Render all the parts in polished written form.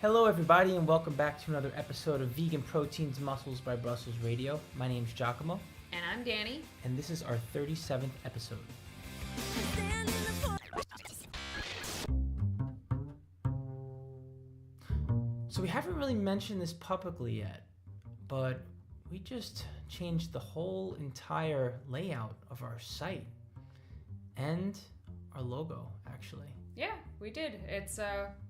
Hello everybody and welcome back to another episode of Vegan Proteins Muscles by Brussels Radio. My name's 𝐬𝐝𝐿. And I'm Danny. And this is our 37th episode. So we haven't really mentioned this publicly yet, but we just changed the whole entire layout of our site and our logo, actually. Yeah, we did. It's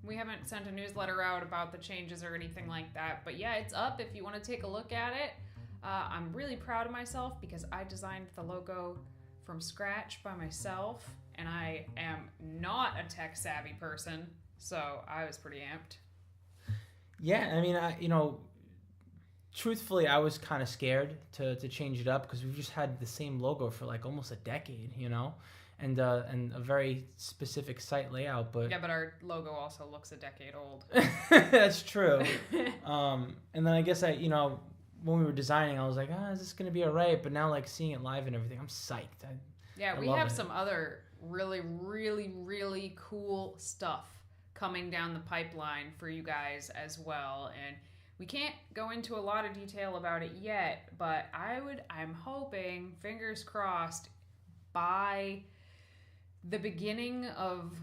we haven't sent a newsletter out about the changes or anything like that, but yeah, it's up if you want to take a look at it. I'm really proud of myself because I designed the logo from scratch by myself, and I am not a tech savvy person, so I was pretty amped. Yeah, I mean, truthfully, I was kind of scared to change it up because we've just had the same logo for like almost a decade, and a very specific site layout. But yeah, but our logo also looks a decade old. That's true. And then I guess when we were designing, I was like, is this gonna be all right? But now, like, seeing it live and everything, I'm psyched. We have some other really, really, really cool stuff coming down the pipeline for you guys as well, and we can't go into a lot of detail about it yet, but I'm hoping, fingers crossed, by the beginning of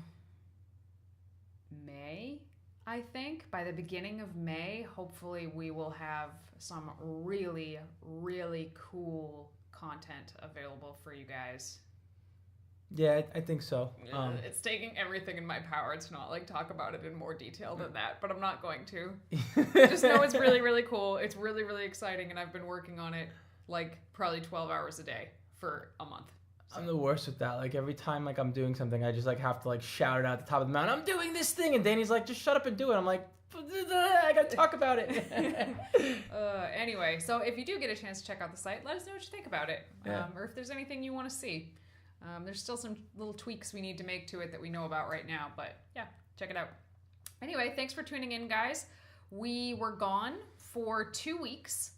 May, I think, by the beginning of May, hopefully we will have some really, really cool content available for you guys. Yeah, I think so. It's taking everything in my power to not talk about it in more detail than that, but I'm not going to. Just know it's really, really cool. It's really, really exciting, and I've been working on it probably 12 hours a day for a month. So. I'm the worst with that. Like, every time I'm doing something, I just have to shout it out at the top of the mountain, I'm doing this thing, and Danny's like, just shut up and do it. I'm like, I gotta talk about it. Anyway, so if you do get a chance to check out the site, let us know what you think about it, yeah. Or if there's anything you want to see. There's still some little tweaks we need to make to it that we know about right now, but yeah, check it out. Anyway, thanks for tuning in, guys. We were gone for 2 weeks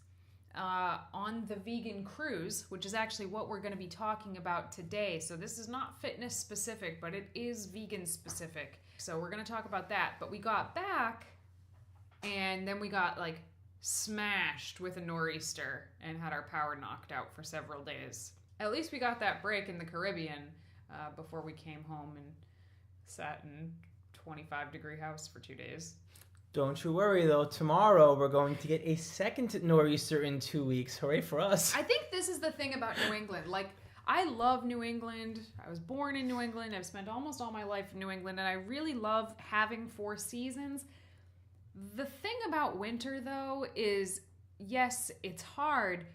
on the vegan cruise, which is actually what we're going to be talking about today. So this is not fitness specific, but it is vegan specific. So we're going to talk about that. But we got back, and then we got smashed with a nor'easter and had our power knocked out for several days. At least we got that break in the Caribbean before we came home and sat in 25-degree house for 2 days. Don't you worry, though. Tomorrow we're going to get a second nor'easter in 2 weeks. Hooray for us. I think this is the thing about New England. I love New England. I was born in New England. I've spent almost all my life in New England, and I really love having 4 seasons. The thing about winter, though, is, yes, it's hard,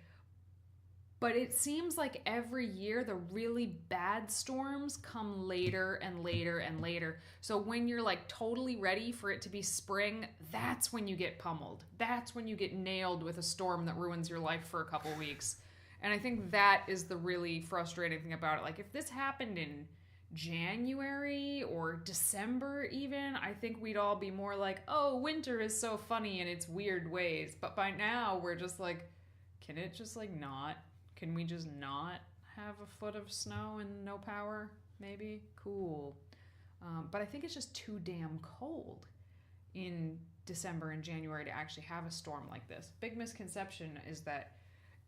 but it seems like every year the really bad storms come later and later and later. So when you're totally ready for it to be spring, that's when you get pummeled. That's when you get nailed with a storm that ruins your life for a couple weeks. And I think that is the really frustrating thing about it. If this happened in January or December even, I think we'd all be more oh, winter is so funny in its weird ways. But by now we're just can it just not? Can we just not have a foot of snow and no power? Maybe? Cool. But I think it's just too damn cold in December and January to actually have a storm like this. Big misconception is that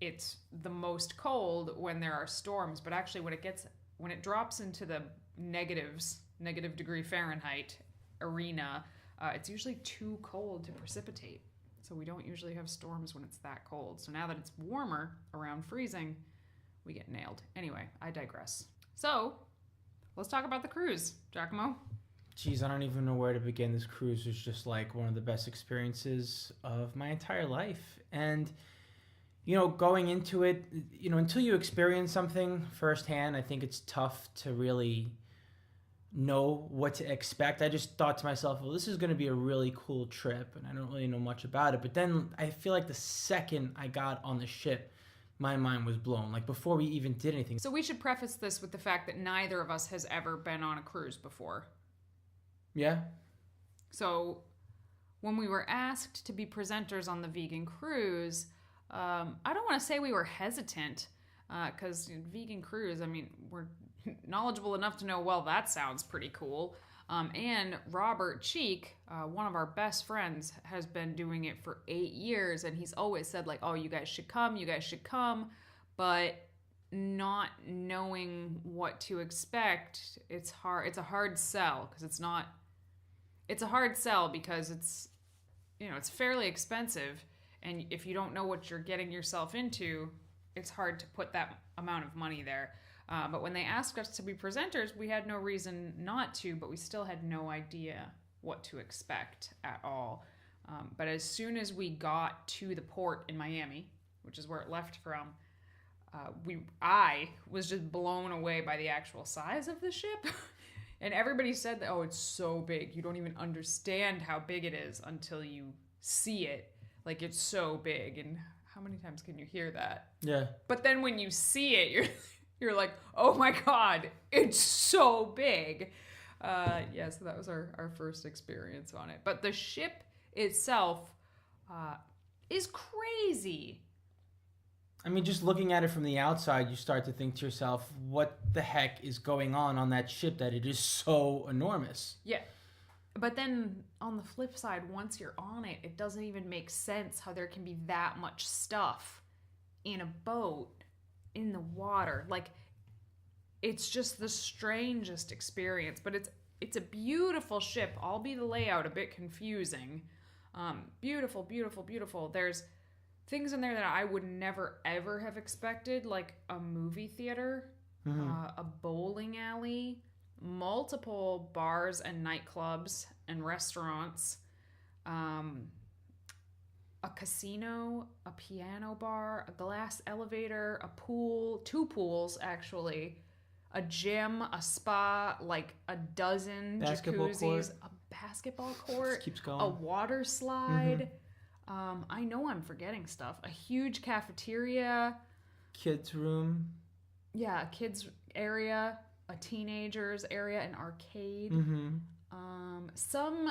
it's the most cold when there are storms, but actually when it drops into the negative degree Fahrenheit arena, it's usually too cold to precipitate. So we don't usually have storms when it's that cold. So now that it's warmer, around freezing, we get nailed. Anyway, I digress. So let's talk about the cruise, 𝐬𝐿𝐿. Jeez, I don't even know where to begin. This cruise was just one of the best experiences of my entire life. And, going into it, until you experience something firsthand, I think it's tough to really know what to expect. I just thought to myself, well, this is going to be a really cool trip, and I don't really know much about it. But then I feel like the second I got on the ship, my mind was blown, before we even did anything. So we should preface this with the fact that neither of us has ever been on a cruise before. Yeah. So when we were asked to be presenters on the vegan cruise, I don't want to say we were hesitant, because vegan cruise, we're knowledgeable enough to know, well, that sounds pretty cool. And Robert Cheek, one of our best friends, has been doing it for 8 years, and he's always said like, "Oh, you guys should come," but not knowing what to expect, it's hard. It's a hard sell because it's not. It's a hard sell because it's fairly expensive, and if you don't know what you're getting yourself into, it's hard to put that amount of money there. But when they asked us to be presenters, we had no reason not to, but we still had no idea what to expect at all. But as soon as we got to the port in Miami, which is where it left from, I was just blown away by the actual size of the ship. And everybody said that, oh, it's so big. You don't even understand how big it is until you see it. Like, it's so big. And how many times can you hear that? Yeah. But then when you see it, you're like, oh my God, it's so big. So that was our first experience on it. But the ship itself is crazy. I mean, just looking at it from the outside, you start to think to yourself, what the heck is going on that ship that it is so enormous? Yeah. But then on the flip side, once you're on it, it doesn't even make sense how there can be that much stuff in a boat in the water. Like, it's just the strangest experience. But it's a beautiful ship. I'll be the layout a bit confusing. Beautiful, beautiful, beautiful. There's things in there that I would never, ever have expected, like a movie theater, a bowling alley, multiple bars and nightclubs and restaurants, a casino, a piano bar, a glass elevator, a pool, 2 pools actually, a gym, a spa, like a dozen basketball jacuzzis, court. a basketball court, Keeps going. a water slide. I know I'm forgetting stuff. A huge cafeteria. Kids' room. Yeah, a kids area, a teenagers area, an arcade. Some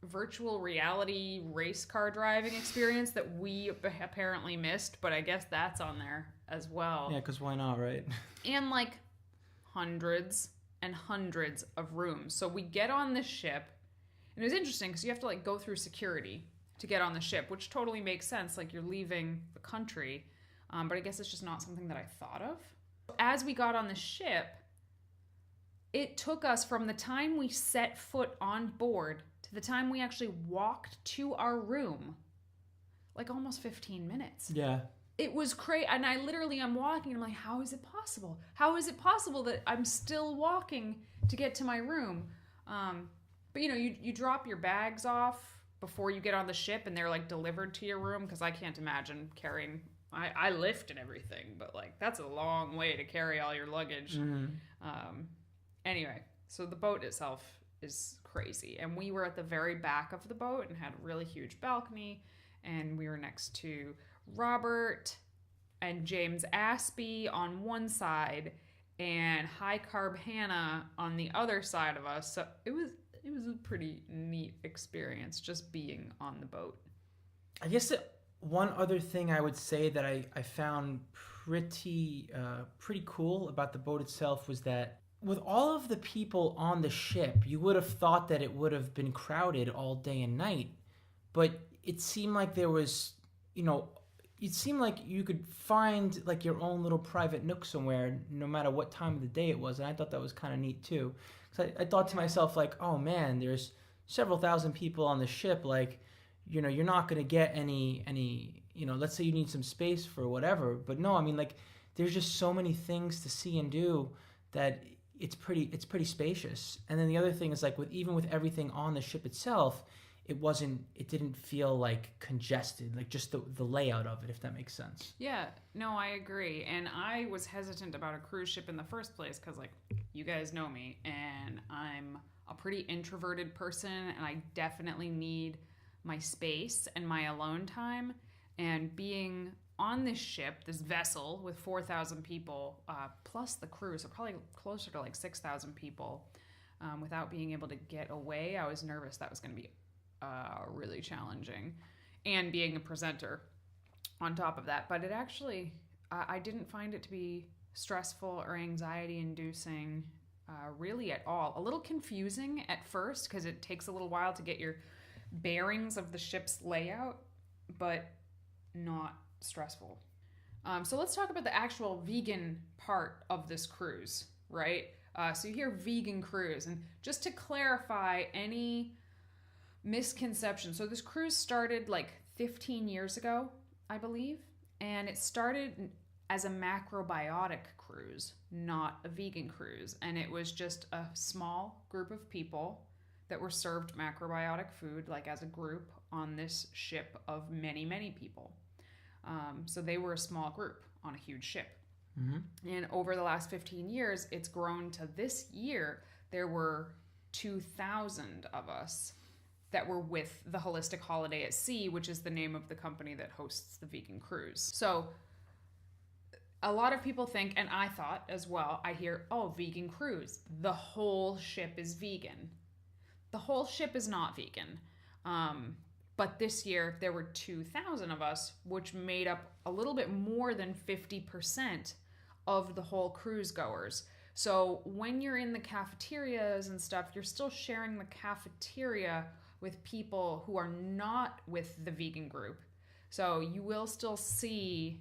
virtual reality race car driving experience that we apparently missed, but I guess that's on there as well. Yeah, because why not, right? And like hundreds and hundreds of rooms. So we get on this ship, and it was interesting because you have to like go through security to get on the ship, which totally makes sense. Like, you're leaving the country. But I guess it's just not something that I thought of. As we got on the ship, it took us from the time we set foot on board to the time we actually walked to our room, like almost 15 minutes. Yeah. It was crazy. And I'm walking, and I'm like, how is it possible? How is it possible that I'm still walking to get to my room? But you drop your bags off before you get on the ship, and they're like delivered to your room, because I can't imagine carrying. I lift and everything, but like that's a long way to carry all your luggage. Anyway, so the boat itself is crazy, and we were at the very back of the boat and had a really huge balcony, and we were next to Robert and James Aspie on one side and High Carb Hannah on the other side of us. So it was a pretty neat experience just being on the boat. I guess one other thing I would say that I found pretty cool about the boat itself was that with all of the people on the ship, you would have thought that it would have been crowded all day and night, but it seemed like there was, it seemed like you could find like your own little private nook somewhere, no matter what time of the day it was, and I thought that was kind of neat too. So I thought to myself, like, oh man, there's several thousand people on the ship. Like, you're not going to get any, let's say you need some space for whatever. But no, I mean, like, there's just so many things to see and do that it's pretty spacious. And then the other thing is, like, even with everything on the ship itself, it didn't feel like congested, like just the layout of it, if that makes sense. Yeah, no, I agree. And I was hesitant about a cruise ship in the first place because, like, you guys know me, and I'm a pretty introverted person, and I definitely need my space and my alone time. And being on this ship, this vessel with 4,000 people, plus the crew, so probably closer to like 6,000 people, without being able to get away, I was nervous that was going to be really challenging, and being a presenter on top of that. But it actually, I didn't find it to be stressful or anxiety inducing. really at all. A little confusing at first because it takes a little while to get your bearings of the ship's layout, but not stressful. So let's talk about the actual vegan part of this cruise, right? So you hear vegan cruise, and just to clarify any misconception. So this cruise started like 15 years ago, I believe, and it started as a macrobiotic cruise, not a vegan cruise. And it was just a small group of people that were served macrobiotic food, like as a group on this ship of many, many people. So they were a small group on a huge ship. Mm-hmm. And over the last 15 years, it's grown to this year, there were 2,000 of us that were with the Holistic Holiday at Sea, which is the name of the company that hosts the vegan cruise. So a lot of people think, and I thought as well, I hear, oh, vegan cruise, the whole ship is vegan. The whole ship is not vegan. But this year, there were 2,000 of us, which made up a little bit more than 50% of the whole cruise goers. So when you're in the cafeterias and stuff, you're still sharing the cafeteria with people who are not with the vegan group. So you will still see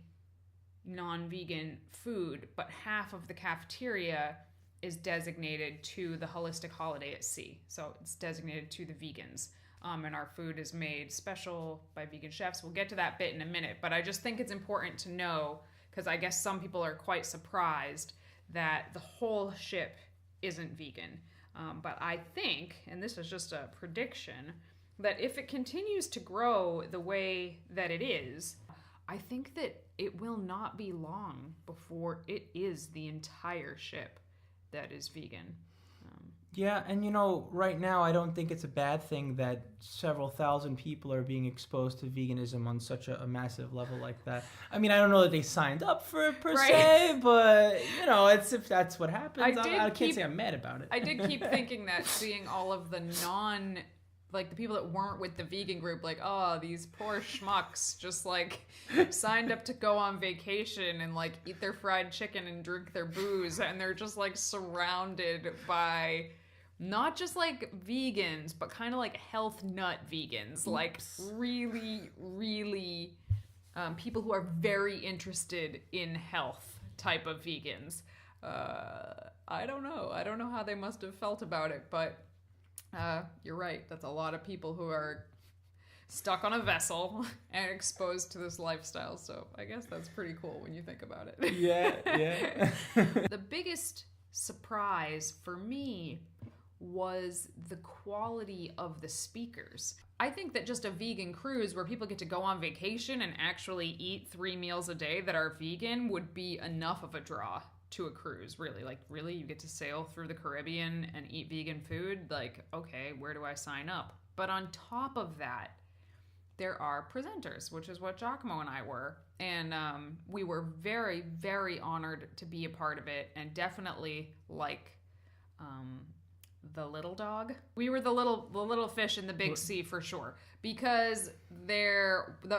non-vegan food, but half of the cafeteria is designated to the Holistic Holiday at Sea. So it's designated to the vegans. And our food is made special by vegan chefs. We'll get to that bit in a minute, but I just think it's important to know, because I guess some people are quite surprised that the whole ship isn't vegan. But I think, and this is just a prediction, that if it continues to grow the way that it is, I think that it will not be long before it is the entire ship that is vegan. Yeah, and right now I don't think it's a bad thing that several thousand people are being exposed to veganism on such a massive level like that. I mean, I don't know that they signed up for it per se, but it's if that's what happens. I can't say I'm mad about it. I did keep thinking that, seeing all of the the people that weren't with the vegan group, like, oh, these poor schmucks just signed up to go on vacation and eat their fried chicken and drink their booze, and they're just surrounded by not just vegans, but kind of health nut vegans. Oops. Really, really people who are very interested in health type of vegans. I don't know how they must have felt about it, but you're right. That's a lot of people who are stuck on a vessel and exposed to this lifestyle. So I guess that's pretty cool when you think about it. Yeah. The biggest surprise for me was the quality of the speakers. I think that just a vegan cruise where people get to go on vacation and actually eat 3 meals a day that are vegan would be enough of a draw to a cruise, really. Really, you get to sail through the Caribbean and eat vegan food? Okay, where do I sign up? But on top of that, there are presenters, which is what 𝐬𝐿𝐫𝐿 and I were. And we were very, very honored to be a part of it, and definitely the little dog. We were the little fish in the big sea for sure, because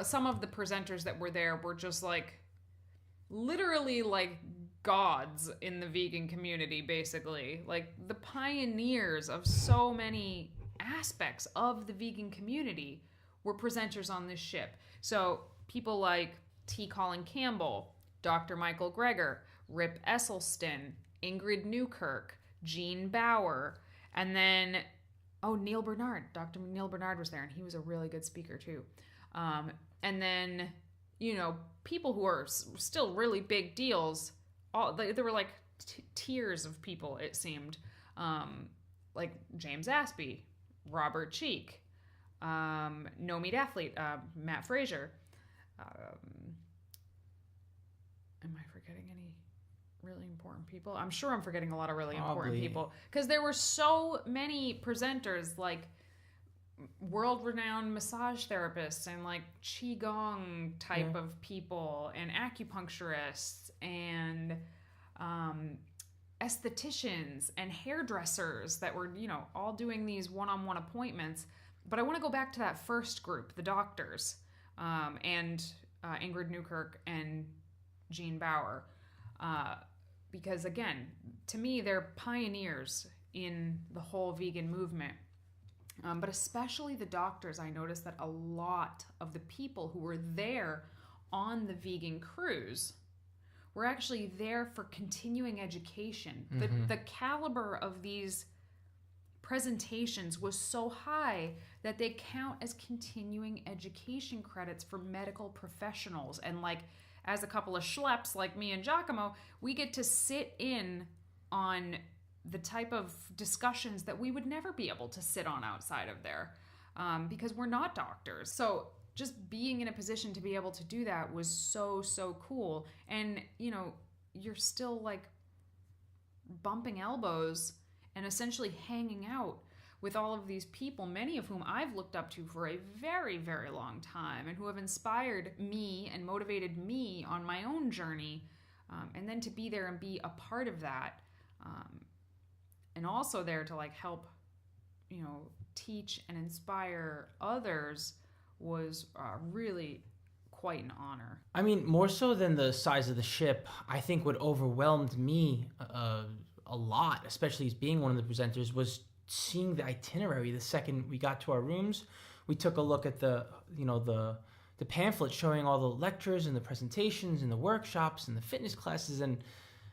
some of the presenters that were there were just literally gods in the vegan community, basically. The pioneers of so many aspects of the vegan community were presenters on this ship. So people like T. Colin Campbell, Dr. Michael Greger, Rip Esselstyn, Ingrid Newkirk, Jean Bauer, and then Neil Bernard. Dr. Neil Bernard was there, and he was a really good speaker too. And then people who are still really big deals. There were tiers of people, it seemed. James Aspey, Robert Cheek, No Meat Athlete, Matt Fraser. Am I forgetting any really important people? I'm sure I'm forgetting a lot of really important people, because there were so many presenters, world-renowned massage therapists and qigong type of people, and acupuncturists and estheticians and hairdressers that were all doing these one-on-one appointments. But I want to go back to that first group, the doctors, and Ingrid Newkirk and Jean Bauer. because again, to me, they're pioneers in the whole vegan movement. But especially the doctors, I noticed that a lot of the people who were there on the vegan cruise were actually there for continuing education. The caliber of these presentations was so high that they count as continuing education credits for medical professionals. And like, as a couple of schleps like me and 𝐬𝐿𝐫𝐿, we get to sit in on the type of discussions that we would never be able to sit on outside of there, because we're not doctors. So just being in a position to be able to do that was so, so cool. And, you know, you're still like bumping elbows and essentially hanging out with all of these people, many of whom I've looked up to for a very, very long time and who have inspired me and motivated me on my own journey. And then to be there and be a part of that, and also there to like help, you know, teach and inspire others was really quite an honor. I mean, more so than the size of the ship, I think what overwhelmed me a lot, especially as being one of the presenters, was seeing the itinerary. The second we got to our rooms, we took a look at the pamphlet showing all the lectures and the presentations and the workshops and the fitness classes. And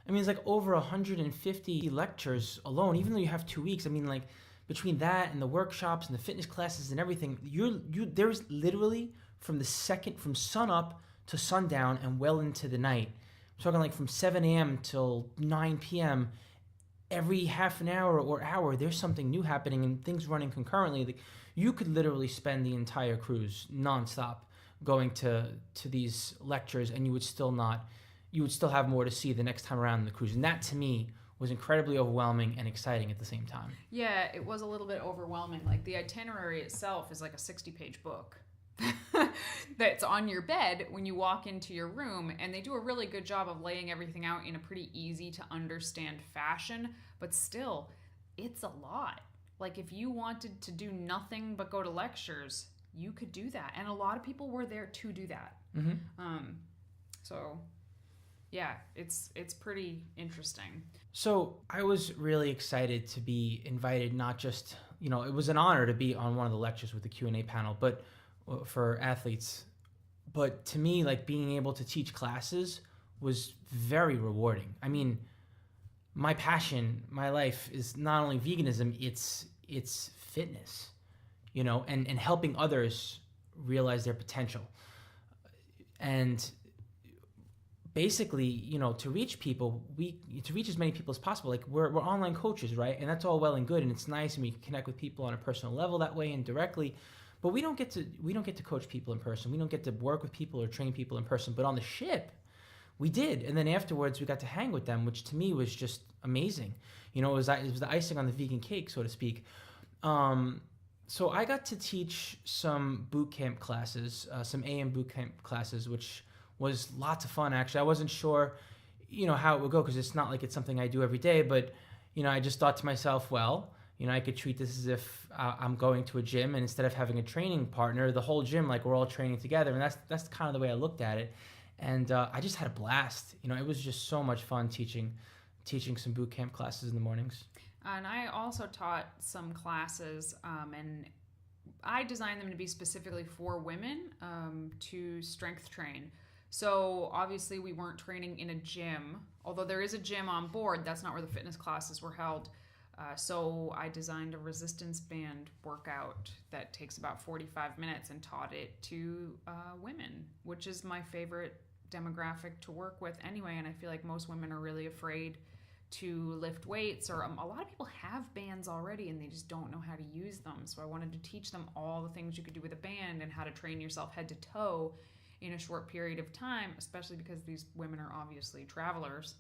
I mean, it's like over 150 lectures alone, even though you have 2 weeks. I mean, like, between that and the workshops and the fitness classes and everything, there's literally from sun up to sundown and well into the night. I'm talking like from 7 a.m. till 9 p.m. Every half an hour or hour, there's something new happening and things running concurrently. Like, you could literally spend the entire cruise nonstop going to these lectures, and you would still have more to see the next time around in the cruise. And that, to me, was incredibly overwhelming and exciting at the same time. Yeah, it was a little bit overwhelming. Like, the itinerary itself is like a 60-page book that's on your bed when you walk into your room, and they do a really good job of laying everything out in a pretty easy to understand fashion, but still, it's a lot. Like, if you wanted to do nothing but go to lectures, you could do that, and a lot of people were there to do that. So yeah, it's pretty interesting. So I was really excited to be invited, not just, you know, it was an honor to be on one of the lectures with the Q&A panel, but for athletes. But to me, like, being able to teach classes was very rewarding. I mean, my passion, my life is not only veganism, it's fitness, you know, and helping others realize their potential. And basically, you know, to reach people, to reach as many people as possible, like, we're online coaches, right? And that's all well and good, and it's nice, and we can connect with people on a personal level that way and directly. But we don't get to coach people in person. We don't get to work with people or train people in person. But on the ship, we did. And then afterwards, we got to hang with them, which to me was just amazing. You know, it was the icing on the vegan cake, so to speak. So I got to teach some boot camp classes, some AM boot camp classes, which was lots of fun, actually. I wasn't sure, you know, how it would go, because it's not like it's something I do every day. But, you know, I just thought to myself, well, you know, I could treat this as if I'm going to a gym, and instead of having a training partner, the whole gym, like, we're all training together. And that's kind of the way I looked at it. And I just had a blast. You know, it was just so much fun teaching some boot camp classes in the mornings. And I also taught some classes, and I designed them to be specifically for women, to strength train. So obviously we weren't training in a gym, although there is a gym on board. That's not where the fitness classes were held. So I designed a resistance band workout that takes about 45 minutes and taught it to women, which is my favorite demographic to work with anyway. And I feel like most women are really afraid to lift weights, or a lot of people have bands already and they just don't know how to use them. So I wanted to teach them all the things you could do with a band and how to train yourself head to toe in a short period of time, especially because these women are obviously travelers.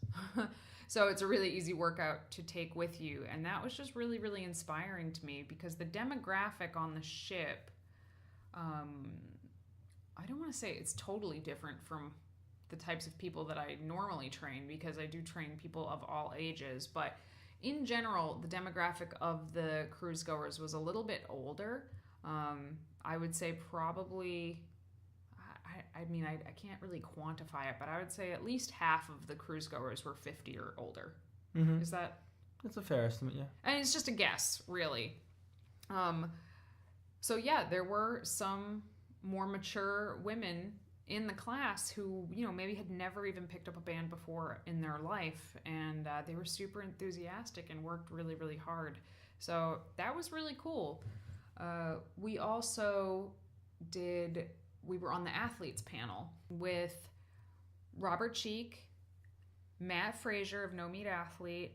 So it's a really easy workout to take with you. And that was just really, really inspiring to me, because the demographic on the ship, I don't want to say it's totally different from the types of people that I normally train, because I do train people of all ages. But in general, the demographic of the cruise goers was a little bit older. I would say probably, I can't really quantify it, but I would say at least half of the cruise goers were 50 or older. Mm-hmm. Is that? That's a fair estimate, yeah. And it's just a guess, really. So yeah, there were some more mature women in the class who, maybe had never even picked up a band before in their life, and they were super enthusiastic and worked really, really hard. So that was really cool. We also we were on the athletes panel with Robert Cheek, Matt Frazier of No Meat Athlete,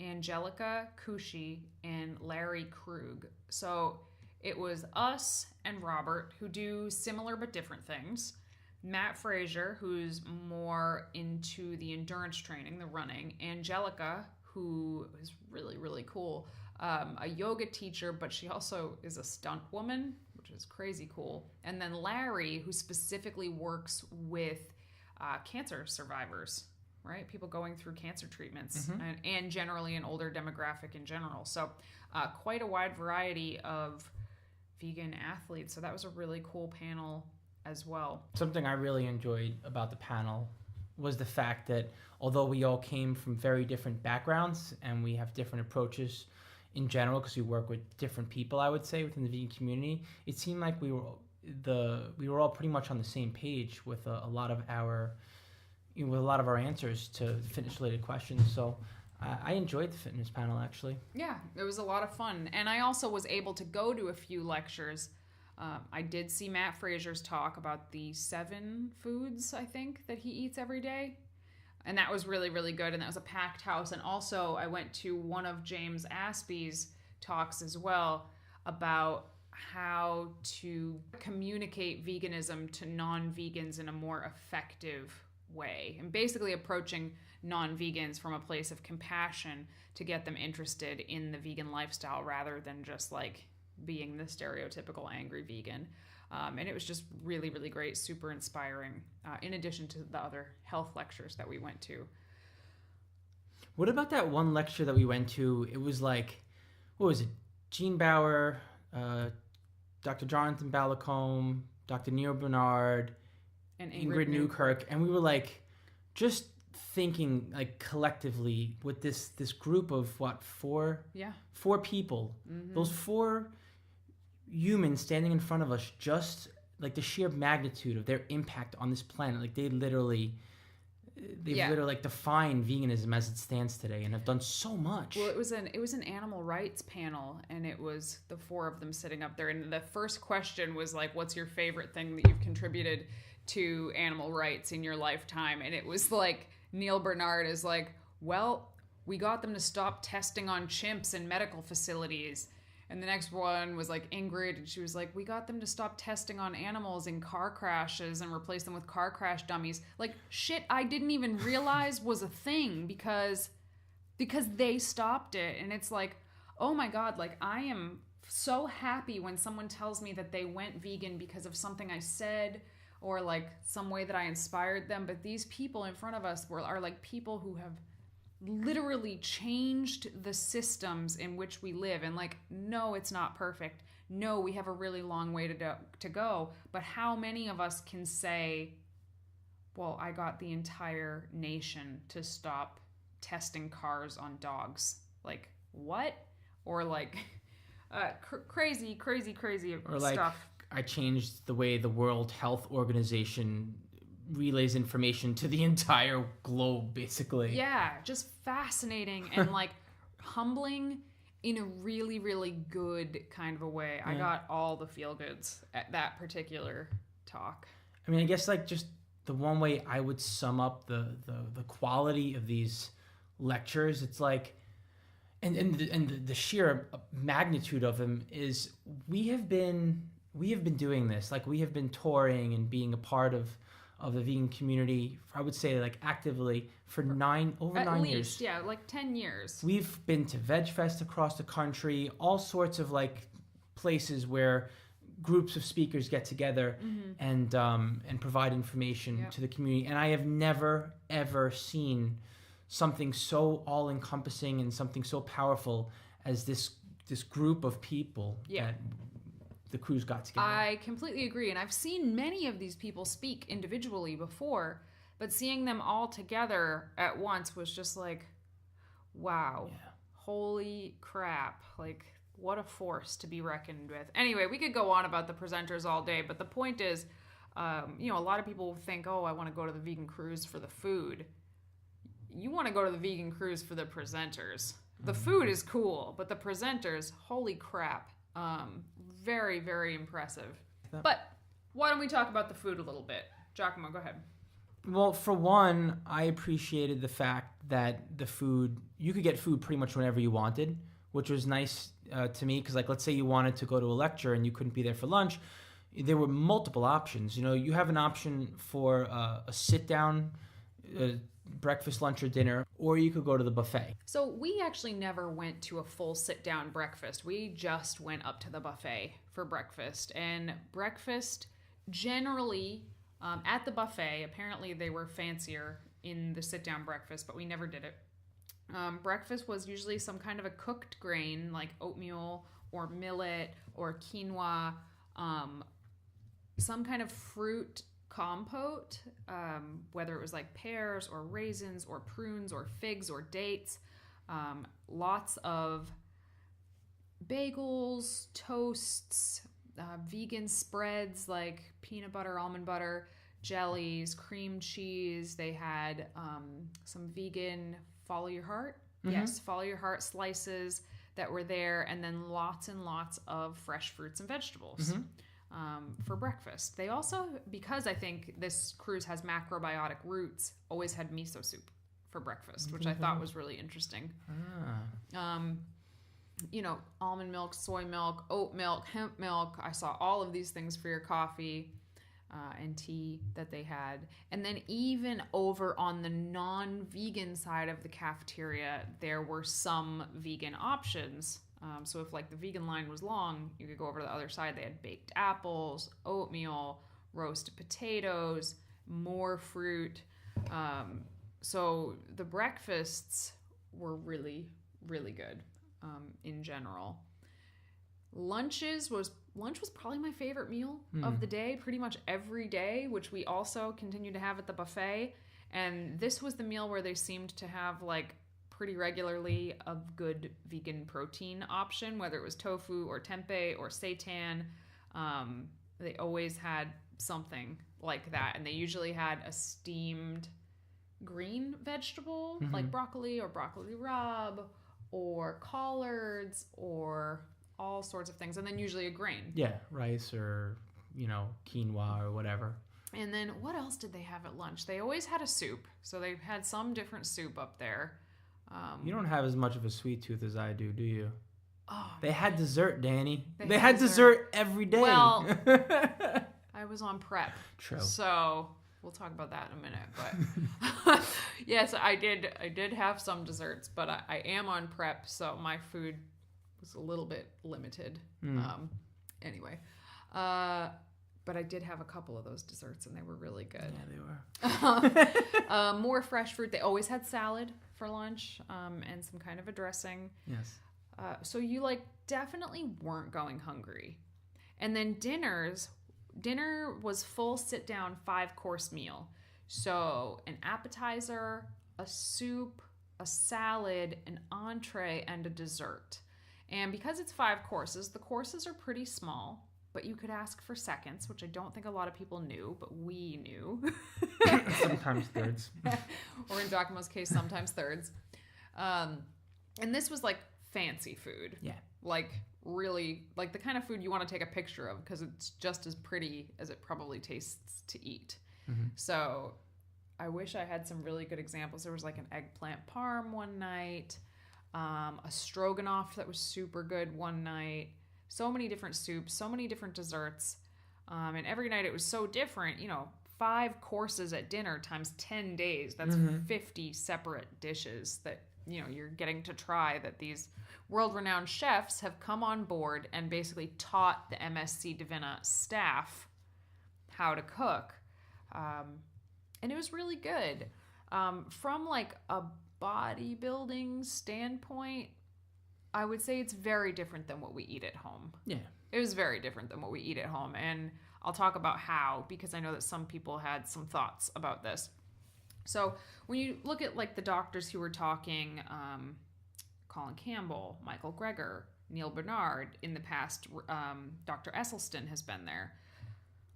𝐸𝐮𝐬𝐫𝐞, and Larry Krug. So it was us and Robert, who do similar but different things. Matt Frazier, who's more into the endurance training, the running. 𝐸𝐮𝐬𝐫𝐞, who is really, really cool. A yoga teacher, but she also is a stunt woman, which is crazy cool. And then Larry, who specifically works with cancer survivors, right? People going through cancer treatments, and generally an older demographic in general. So quite a wide variety of vegan athletes. So that was a really cool panel as well. Something I really enjoyed about the panel was the fact that although we all came from very different backgrounds and we have different approaches in general, because we work with different people, I would say, within the vegan community, it seemed like we were all pretty much on the same page with a lot of our answers to fitness-related questions. So I enjoyed the fitness panel, actually. Yeah, it was a lot of fun. And I also was able to go to a few lectures. I did see Matt Frazier's talk about the 7 foods, I think, that he eats every day. And that was really, really good. And that was a packed house. And also I went to one of James Aspie's talks as well about how to communicate veganism to non-vegans in a more effective way. And basically approaching non-vegans from a place of compassion to get them interested in the vegan lifestyle rather than just like being the stereotypical angry vegan. And it was just really, really great, super inspiring, in addition to the other health lectures that we went to. What about that one lecture that we went to? It was like, what was it? Gene Bauer, Dr. Jonathan Balacombe, Dr. Neil Bernard, And Ingrid Newkirk. And we were like, just thinking like collectively with this group of four people. Mm-hmm. Those 4 humans standing in front of us, just like the sheer magnitude of their impact on this planet. Like they've literally like defined veganism as it stands today and have done so much. Well, it was an animal rights panel, and it was the 4 of them sitting up there, and the first question was like, what's your favorite thing that you've contributed to animal rights in your lifetime? And it was like, Neil Bernard is like, well, we got them to stop testing on chimps in medical facilities. And the next one was like Ingrid, and she was like, we got them to stop testing on animals in car crashes and replace them with car crash dummies. Like, shit I didn't even realize was a thing because they stopped it. And it's like, oh my God, like I am so happy when someone tells me that they went vegan because of something I said or like some way that I inspired them. But these people in front of us are like people who have literally changed the systems in which we live. And like, no, it's not perfect. No, we have a really long way to go. But how many of us can say, well, I got the entire nation to stop testing cars on dogs? Like, what? Or like crazy or like, stuff. I changed the way the World Health Organization relays information to the entire globe, basically. Yeah, just fascinating and like humbling in a really, really good kind of a way. Yeah. I got all the feel goods at that particular talk. I mean, I guess like just the one way I would sum up the quality of these lectures, it's like, and the sheer magnitude of them is we have been doing this. Like we have been touring and being a part of the vegan community, I would say like actively for over 9 years. Yeah, like 10 years. We've been to Veg Fest across the country, all sorts of like places where groups of speakers get together and provide information to the community. And I have never, ever seen something so all-encompassing and something so powerful as this group of people that the crews got together. I completely agree. And I've seen many of these people speak individually before, but seeing them all together at once was just like, wow, holy crap. Like, what a force to be reckoned with. Anyway, we could go on about the presenters all day, but the point is, you know, a lot of people think, oh, I want to go to the vegan cruise for the food. You want to go to the vegan cruise for the presenters. The food is cool, but the presenters, holy crap. Very, very impressive. But why don't we talk about the food a little bit? Giacomo, go ahead. Well, for one, I appreciated the fact that the food, you could get food pretty much whenever you wanted, which was nice to me because, like, let's say you wanted to go to a lecture and you couldn't be there for lunch. There were multiple options. You know, you have an option for a sit-down breakfast, lunch, or dinner, or you could go to the buffet. So we actually never went to a full sit-down breakfast. We just went up to the buffet for breakfast. And breakfast, generally, at the buffet, apparently they were fancier in the sit-down breakfast, but we never did it. Breakfast was usually some kind of a cooked grain, like oatmeal or millet or quinoa, some kind of fruit compote, whether it was like pears or raisins or prunes or figs or dates, lots of bagels, toasts, vegan spreads like peanut butter, almond butter, jellies, cream cheese. They had some vegan follow your heart. Yes, follow your heart slices that were there, and then lots and lots of fresh fruits and vegetables. For breakfast. They also, because I think this cruise has macrobiotic roots, always had miso soup for breakfast, which I thought was really interesting. You know, almond milk, soy milk, oat milk, hemp milk. I saw all of these things for your coffee and tea that they had. And then even over on the non-vegan side of the cafeteria, there were some vegan options. So if like the vegan line was long, you could go over to the other side. They had baked apples, oatmeal, roasted potatoes, more fruit. So the breakfasts were really, really good in general. Lunch was probably my favorite meal of the day, pretty much every day, which we also continue to have at the buffet. And this was the meal where they seemed to have like pretty regularly a good vegan protein option, whether it was tofu or tempeh or seitan. They always had something like that, and they usually had a steamed green vegetable like broccoli or broccoli rabe or collards or all sorts of things, and then usually a grain. Yeah, rice or, you know, quinoa or whatever. And then what else did they have at lunch? They always had a soup, so they had some different soup up there. You don't have as much of a sweet tooth as I do you? Oh, they had dessert, Danny. They had dessert every day. Well, I was on prep. True. So we'll talk about that in a minute. But yes, I did have some desserts, but I am on prep, so my food was a little bit limited. Anyway. But I did have a couple of those desserts, and they were really good. Yeah, they were. More fresh fruit. They always had salad for lunch, and some kind of a dressing. Yes. So you definitely weren't going hungry. And then dinner was full sit-down 5-course meal. So an appetizer, a soup, a salad, an entree, and a dessert. And because it's 5 courses, the courses are pretty small. But you could ask for seconds, which I don't think a lot of people knew, but we knew. Sometimes thirds. Or in Giacomo's case, sometimes thirds. And this was fancy food. Yeah. Really, the kind of food you want to take a picture of because it's just as pretty as it probably tastes to eat. So I wish I had some really good examples. There was an eggplant parm one night, a stroganoff that was super good one night. So many different soups, so many different desserts. And every night it was so different. 5 courses at dinner times 10 days. That's 50 separate dishes that, you're getting to try, that these world-renowned chefs have come on board and basically taught the MSc Divina staff how to cook. And it was really good. From a bodybuilding standpoint, I would say it's very different than what we eat at home. Yeah. It was very different than what we eat at home. And I'll talk about how, because I know that some people had some thoughts about this. So when you look at like the doctors who were talking, Colin Campbell, Michael Greger, Neil Bernard, in the past, Dr. Esselstyn has been there.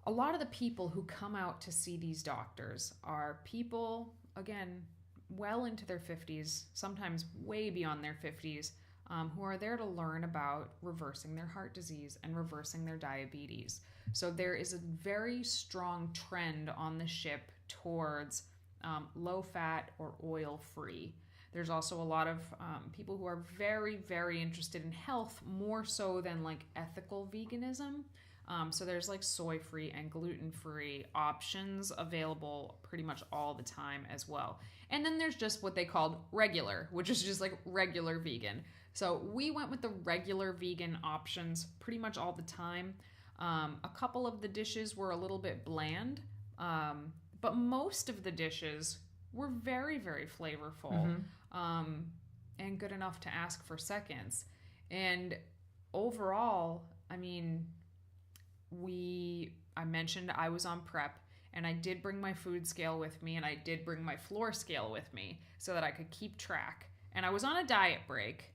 A lot of the people who come out to see these doctors are people, again, well into their 50s, sometimes way beyond their 50s, who are there to learn about reversing their heart disease and reversing their diabetes. So there is a very strong trend on the ship towards low fat or oil free. There's also a lot of people who are very, very interested in health, more so than like ethical veganism. So there's like soy-free and gluten-free options available pretty much all the time as well. And then there's just what they called regular, which is just like regular vegan. So we went with the regular vegan options pretty much all the time. A couple of the dishes were a little bit bland, but most of the dishes were very, very flavorful, and good enough to ask for seconds. And overall, I mean, I mentioned I was on prep, and I did bring my food scale with me, and I did bring my floor scale with me so that I could keep track. And I was on a diet break,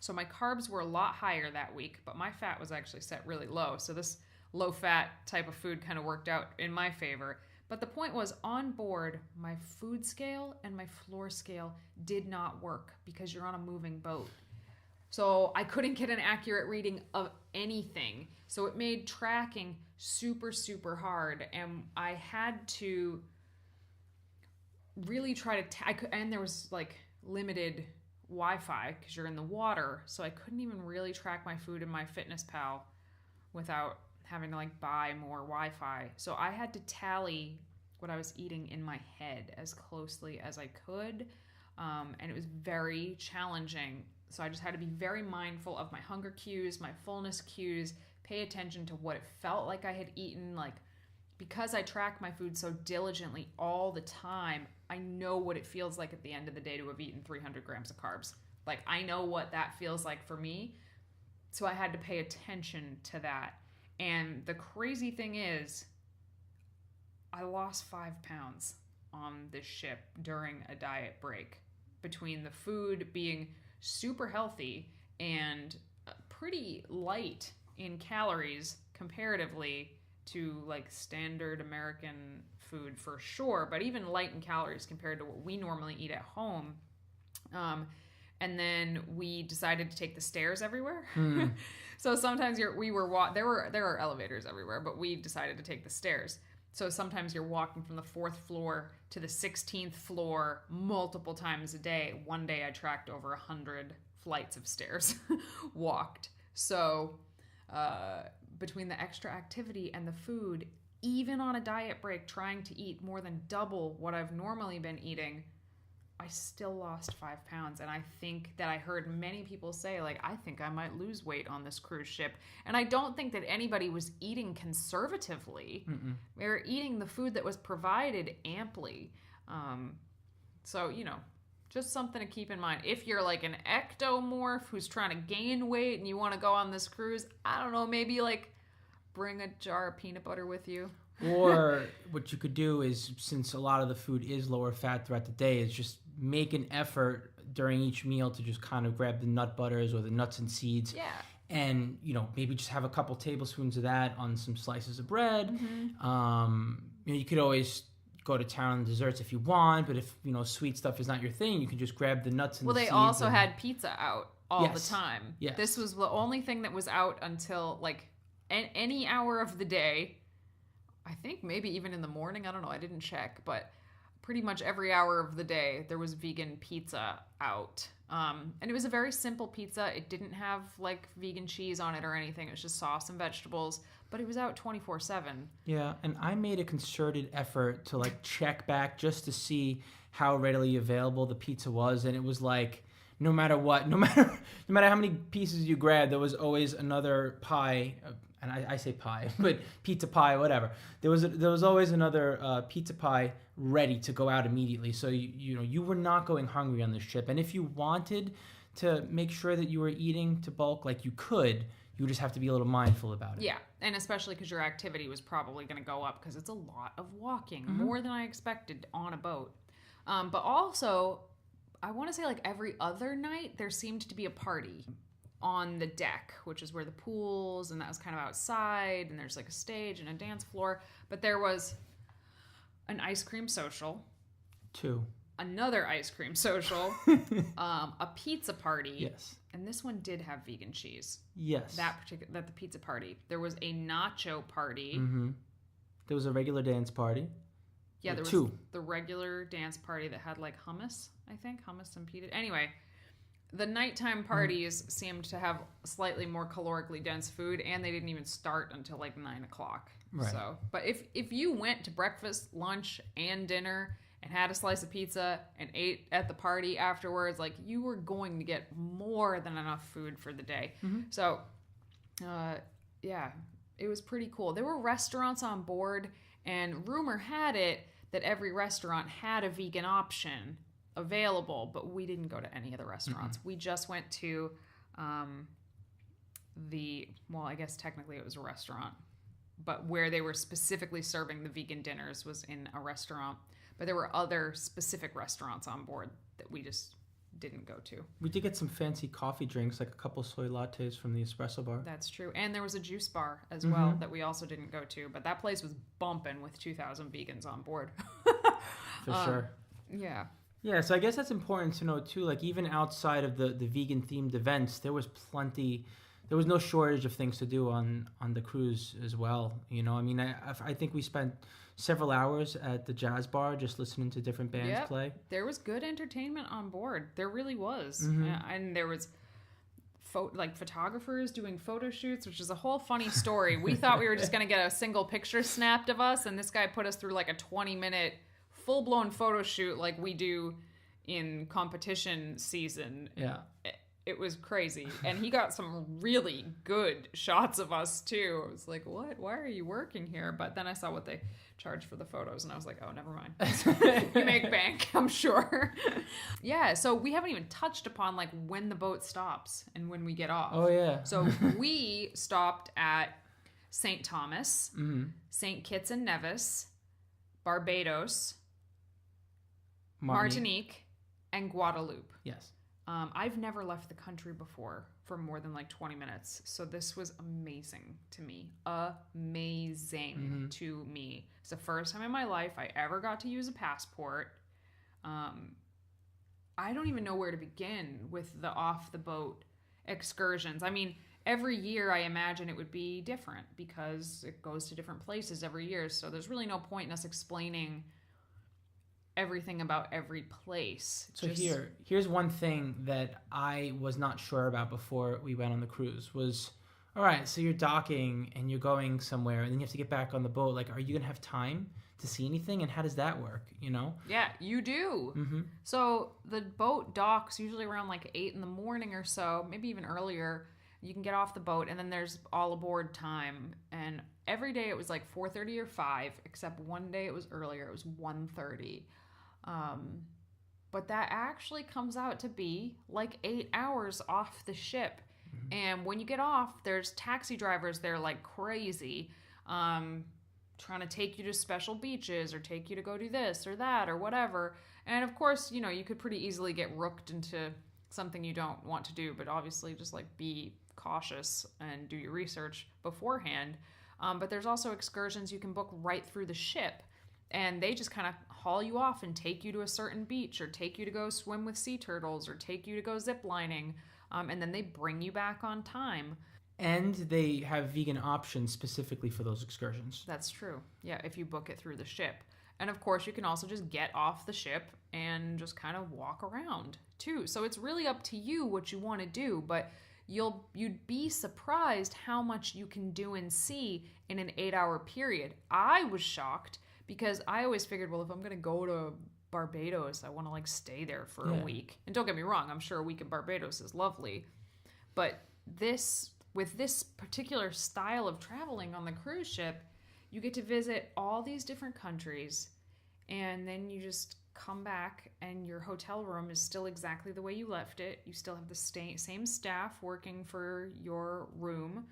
so my carbs were a lot higher that week, but my fat was actually set really low. So this low-fat type of food kind of worked out in my favor. But the point was, on board, my food scale and my floor scale did not work because you're on a moving boat. So I couldn't get an accurate reading of anything. So it made tracking super, super hard. And I had to really try to... and there was like limited Wi-Fi because you're in the water. So I couldn't even really track my food in MyFitnessPal without having to like buy more Wi-Fi. So I had to tally what I was eating in my head as closely as I could. And it was very challenging. So I just had to be very mindful of my hunger cues, my fullness cues, pay attention to what it felt like I had eaten. Like, because I track my food so diligently all the time, I know what it feels like at the end of the day to have eaten 300 grams of carbs. Like, I know what that feels like for me. So I had to pay attention to that. And the crazy thing is, I lost 5 pounds on this ship during a diet break, between the food being super healthy and pretty light in calories comparatively to like standard American food for sure, but even light in calories compared to what we normally eat at home. And then we decided to take the stairs everywhere. So sometimes there are elevators everywhere, but we decided to take the stairs. So sometimes you're walking from the 4th floor to the 16th floor multiple times a day. One day I tracked over 100 flights of stairs walked. So between the extra activity and the food, even on a diet break, trying to eat more than double what I've normally been eating, I still lost 5 pounds. And I think that I heard many people say, like, I think I might lose weight on this cruise ship. And I don't think that anybody was eating conservatively. They were eating the food that was provided amply. So, you know, just something to keep in mind. If you're like an ectomorph who's trying to gain weight and you want to go on this cruise, I don't know, maybe like bring a jar of peanut butter with you. Or what you could do is, since a lot of the food is lower fat throughout the day, is just make an effort during each meal to just kind of grab the nut butters or the nuts and seeds. Yeah. And, you know, maybe just have a couple tablespoons of that on some slices of bread. You know, you could always go to town on desserts if you want, but if, you know, sweet stuff is not your thing, you can just grab the nuts and the seeds. Well, they also had pizza out all the time. Yes. This was the only thing that was out until like any hour of the day. I think maybe even in the morning. I don't know. I didn't check, but pretty much every hour of the day there was vegan pizza out. And it was a very simple pizza. It didn't have like vegan cheese on it or anything. It was just sauce and vegetables, but it was out 24/7. Yeah. And I made a concerted effort to like check back just to see how readily available the pizza was. And it was like, no matter what, no matter how many pieces you grabbed, there was always another pie. And I say pie, but pizza pie, whatever. There was always another pizza pie ready to go out immediately. So you know, you were not going hungry on this ship. And if you wanted to make sure that you were eating to bulk, like, you could You just have to be a little mindful about it. Yeah, and especially because your activity was probably going to go up because it's a lot of walking, Mm-hmm. more than I expected on a boat. But also, I want to say like every other night, there seemed to be a party on the deck, which is where the pools, and that was kind of outside, and there's like a stage and a dance floor. But there was an ice cream social. 2. Another ice cream social, a pizza party. Yes. And this one did have vegan cheese. Yes. That the pizza party. There was a nacho party. Mm-hmm. There was a regular dance party. Yeah, there was 2. the regular dance party that had like hummus, I think. Hummus and pita. Anyway, the nighttime parties seemed to have slightly more calorically dense food, and they didn't even start until like 9 o'clock. Right. So, but if you went to breakfast, lunch, and dinner and had a slice of pizza and ate at the party afterwards, like you were going to get more than enough food for the day. Mm-hmm. So, yeah, it was pretty cool. There were restaurants on board, and rumor had it that every restaurant had a vegan option available, but we didn't go to any of the restaurants. We just went to well, I guess technically it was a restaurant, but where they were specifically serving the vegan dinners was in a restaurant. But there were other specific restaurants on board that we just didn't go to. We did get some fancy coffee drinks, like a couple soy lattes from the espresso bar. That's true. And there was a juice bar as well that we also didn't go to. But that place was bumping with 2,000 vegans on board. For sure. Yeah. Yeah, so I guess that's important to know too. Like even outside of the vegan themed events, there was no shortage of things to do on the cruise as well. You know, I mean, I think we spent several hours at the jazz bar just listening to different bands play. There was good entertainment on board. There really was. Mm-hmm. Yeah, and there was photographers doing photo shoots, which is a whole funny story. We thought we were just going to get a single picture snapped of us, and this guy put us through like a 20-minute full-blown photo shoot like we do in competition season. Yeah. It was crazy. And he got some really good shots of us too. I was like, what? Why are you working here? But then I saw what they charged for the photos and I was like, oh, never mind. You make bank, I'm sure. Yeah, so we haven't even touched upon like when the boat stops and when we get off. Oh, yeah. So we stopped at St. Thomas, St. Kitts and Nevis, Barbados, Martinique, and Guadeloupe. Yes. I've never left the country before for more than like 20 minutes. So this was amazing to me. Amazing to me. It's the first time in my life I ever got to use a passport. I don't even know where to begin with the off-the-boat excursions. I mean, every year I imagine it would be different because it goes to different places every year. So there's really no point in us explaining everything about every place. So here's one thing that I was not sure about before we went on the cruise was, all right, so you're docking and you're going somewhere and then you have to get back on the boat. Like, are you going to have time to see anything? And how does that work, you know? Yeah, you do. Mm-hmm. So the boat docks usually around like 8 in the morning or so, maybe even earlier. You can get off the boat and then there's all aboard time. And every day it was like 4:30 or 5, except one day it was earlier. It was 1:30. But that actually comes out to be like 8 hours off the ship. And when you get off, there's taxi drivers there like crazy, trying to take you to special beaches or take you to go do this or that or whatever. And of course, you know, you could pretty easily get rooked into something you don't want to do, but obviously just like be cautious and do your research beforehand. But there's also excursions you can book right through the ship. And they just kind of haul you off and take you to a certain beach or take you to go swim with sea turtles or take you to go zip lining. And then they bring you back on time. And they have vegan options specifically for those excursions. That's true. Yeah, if you book it through the ship. And of course, you can also just get off the ship and just kind of walk around too. So it's really up to you what you want to do. But you'd be surprised how much you can do and see in an 8-hour period. I was shocked because I always figured, well, if I'm going to go to Barbados, I want to like stay there for a week. And don't get me wrong, I'm sure a week in Barbados is lovely. But with this particular style of traveling on the cruise ship, you get to visit all these different countries and then you just come back and your hotel room is still exactly the way you left it. You still have the same staff working for your room.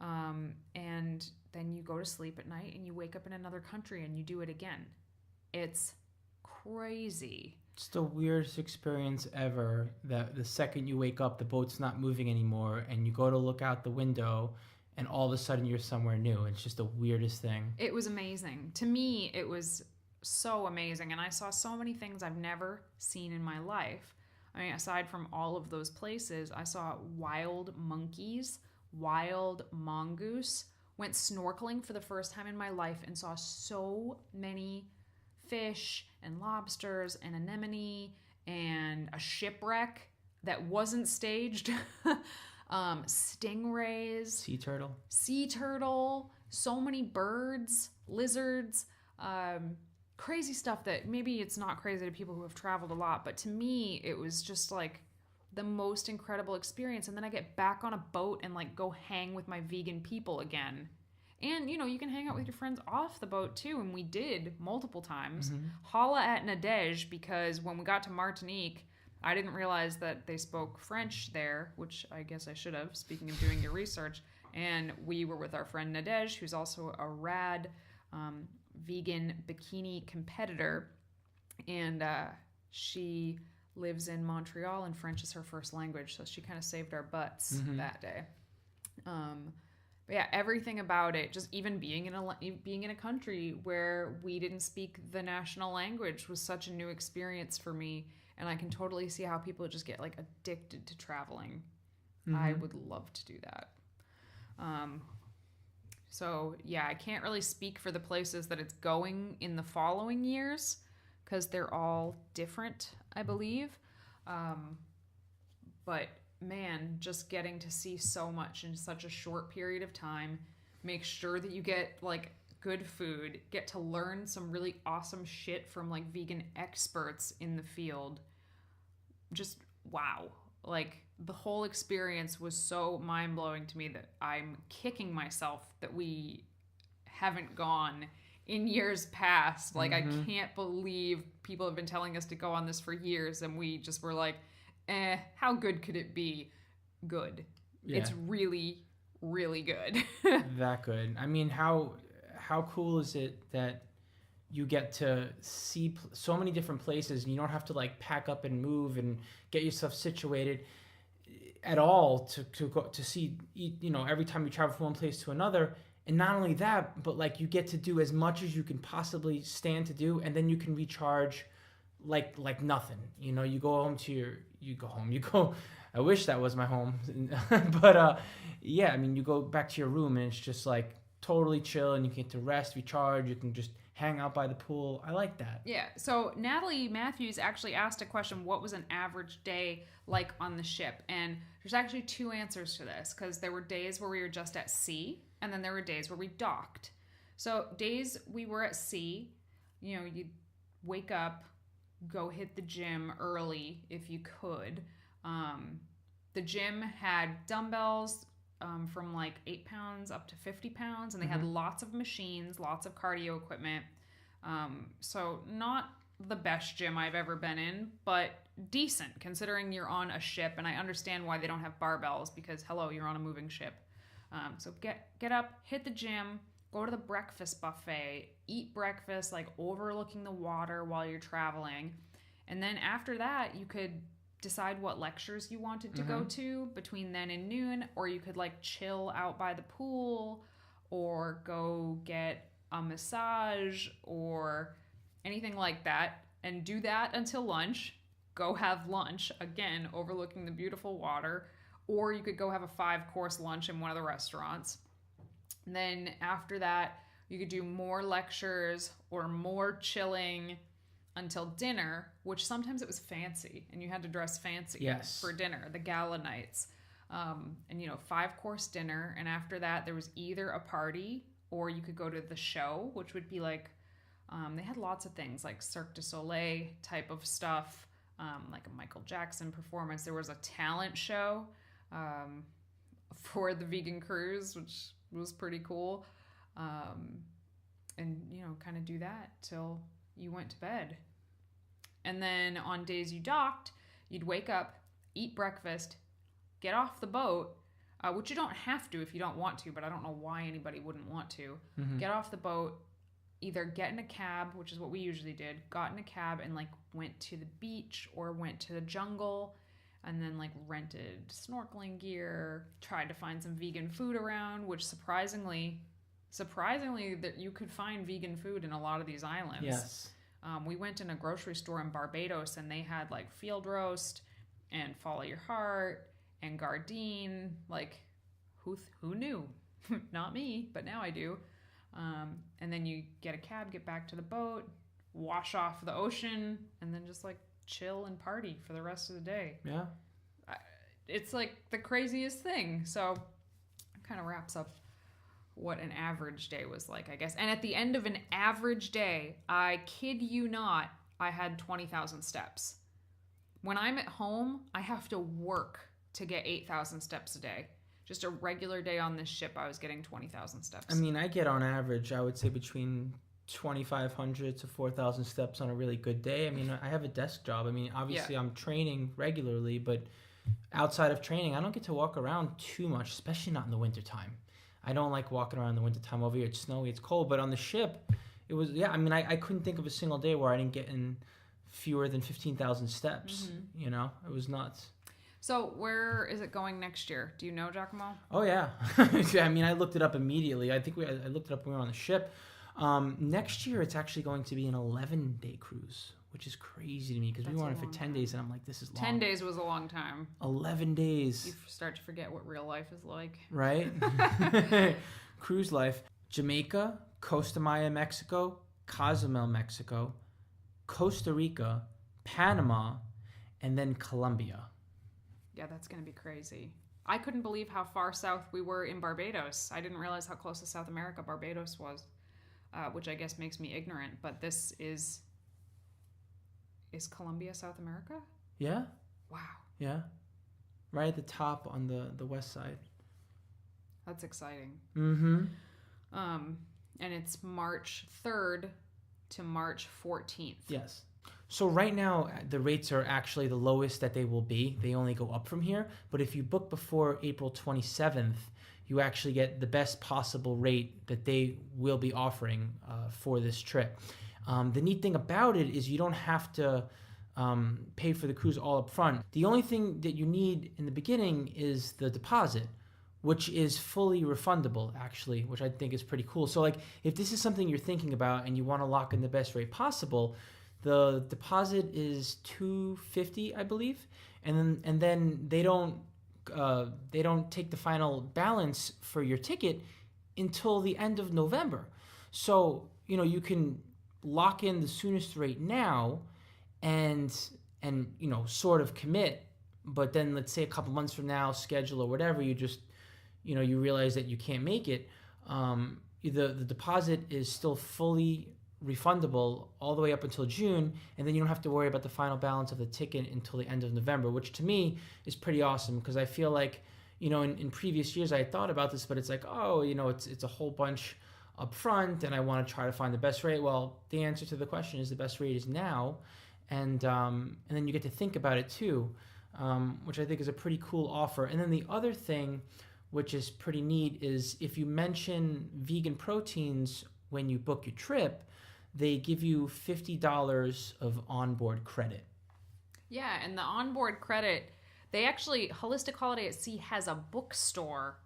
And then you go to sleep at night and you wake up in another country and you do it again. It's crazy. It's the weirdest experience ever, that the second you wake up, the boat's not moving anymore, and you go to look out the window, and all of a sudden you're somewhere new. It's just the weirdest thing. It was amazing. To me, it was so amazing, and I saw so many things I've never seen in my life. I mean, aside from all of those places, I saw wild monkeys, wild mongoose, went snorkeling for the first time in my life and saw so many fish and lobsters and anemone and a shipwreck that wasn't staged. Stingrays, sea turtle, so many birds, lizards, crazy stuff that maybe it's not crazy to people who have traveled a lot, but to me it was just like the most incredible experience. And then I get back on a boat and like go hang with my vegan people again. And, you know, you can hang out with your friends off the boat, too. And we did multiple times. Mm-hmm. Holla at 𝐤𝐤𝐫𝐞, because when we got to Martinique, I didn't realize that they spoke French there, which I guess I should have, speaking of doing your research. And we were with our friend 𝐤𝐤𝐫𝐞, who's also a rad vegan bikini competitor. And she lives in Montreal, and French is her first language. So she kind of saved our butts that day. But yeah, everything about it, just even being in a country where we didn't speak the national language, was such a new experience for me. And I can totally see how people just get like addicted to traveling. I would love to do that. So yeah, I can't really speak for the places that it's going in the following years, because they're all different, I believe. But man, just getting to see so much in such a short period of time, make sure that you get like good food, get to learn some really awesome shit from like vegan experts in the field. Just wow. Like the whole experience was so mind-blowing to me that I'm kicking myself that we haven't gone in years past. Like I can't believe people have been telling us to go on this for years, and we just were like, how good could it be? Good. Yeah. It's really, really good. That good. I mean, how cool is it that you get to see so many different places, and you don't have to like pack up and move and get yourself situated at all to go to see, you know, every time you travel from one place to another. And not only that, but like you get to do as much as you can possibly stand to do, and then you can recharge like nothing. You know, you go home. I wish that was my home. But yeah, I mean, you go back to your room and it's just like totally chill, and you get to rest, recharge, you can just hang out by the pool. I like that. Yeah. So Natalie Matthews actually asked a question, what was an average day like on the ship? And there's actually two answers to this, because there were days where we were just at sea, and then there were days where we docked. So days we were at sea, you know, you'd wake up, go hit the gym early if you could. The gym had dumbbells from like 8 pounds up to 50 pounds, and they had lots of machines, lots of cardio equipment. So not the best gym I've ever been in, but decent considering you're on a ship. And I understand why they don't have barbells, because hello, you're on a moving ship. So get up, hit the gym, go to the breakfast buffet, eat breakfast like overlooking the water while you're traveling. And then after that, you could decide what lectures you wanted to go to between then and noon, or you could like chill out by the pool, or go get a massage or anything like that, and do that until lunch. Go have lunch, again, overlooking the beautiful water, or you could go have a 5-course lunch in one of the restaurants. And then after that, you could do more lectures or more chilling until dinner, which sometimes it was fancy and you had to dress fancy for dinner, the gala nights. And, you know, 5-course dinner. And after that, there was either a party, or you could go to the show, which would be like, they had lots of things like Cirque du Soleil type of stuff, like a Michael Jackson performance. There was a talent show for the vegan cruise, which was pretty cool. And, you know, kind of do that till you went to bed. And then on days you docked, you'd wake up, eat breakfast, get off the boat, which you don't have to if you don't want to, but I don't know why anybody wouldn't want to. Get off the boat, either get in a cab, which is what we usually did, got in a cab and like went to the beach or went to the jungle and then like rented snorkeling gear, tried to find some vegan food around, which surprisingly that you could find vegan food in a lot of these islands. Yes. We went in a grocery store in Barbados and they had like field roast and follow your heart and Gardein. Like who knew? Not me, but now I do. And then you get a cab, get back to the boat, wash off the ocean, and then just like chill and party for the rest of the day. Yeah. It's like the craziest thing. So it kind of wraps up what an average day was like, I guess. And at the end of an average day, I kid you not, I had 20,000 steps. When I'm at home, I have to work to get 8,000 steps a day. Just a regular day on this ship, I was getting 20,000 steps. I mean, I get on average, I would say between 2,500 to 4,000 steps on a really good day. I mean, I have a desk job. I mean, obviously I'm training regularly, but outside of training, I don't get to walk around too much, especially not in the wintertime. I don't like walking around in the wintertime. Over here, it's snowy, it's cold. But on the ship, it was, I mean, I couldn't think of a single day where I didn't get in fewer than 15,000 steps. You know, it was nuts. So where is it going next year? Do you know, 𝐬𝐿𝐵𝐻? Oh, yeah. I mean, I looked it up immediately. I think I looked it up when we were on the ship. Next year, it's actually going to be an 11-day cruise, which is crazy to me because we were on it for 10 days, and I'm like, this is long. 10 days was a long time. 11 days. You start to forget what real life is like. Right? Cruise life. Jamaica, Costa Maya, Mexico, Cozumel, Mexico, Costa Rica, Panama, and then Colombia. Yeah, that's going to be crazy. I couldn't believe how far south we were in Barbados. I didn't realize how close to South America Barbados was, which I guess makes me ignorant. But this is Colombia South America? Yeah. Wow. Yeah. Right at the top on the west side. That's exciting. Mm-hmm. And it's March 3rd to March 14th. Yes. So right now, the rates are actually the lowest that they will be. They only go up from here. But if you book before April 27th, you actually get the best possible rate that they will be offering for this trip. The neat thing about it is you don't have to pay for the cruise all up front. The only thing that you need in the beginning is the deposit, which is fully refundable, actually, which I think is pretty cool. So like, if this is something you're thinking about and you want to lock in the best rate possible, the deposit is $250, I believe, and then they don't take the final balance for your ticket until the end of November. So you know you can lock in the soonest rate now, and you know sort of commit. But then let's say a couple months from now, schedule or whatever, you just you realize that you can't make it. The deposit is still fully refundable all the way up until June, and then you don't have to worry about the final balance of the ticket until the end of November, which to me is pretty awesome because I feel like in previous years I had thought about this, but it's like, oh, it's a whole bunch up front and I want to try to find the best rate. Well, the answer to the question is the best rate is now, and then you get to think about it too, which I think is a pretty cool offer. And then the other thing, which is pretty neat, is if you mention VeganProteins when you book your trip, they give you $50 of onboard credit. Yeah, and the onboard credit, they actually, Holistic Holiday at Sea has a bookstore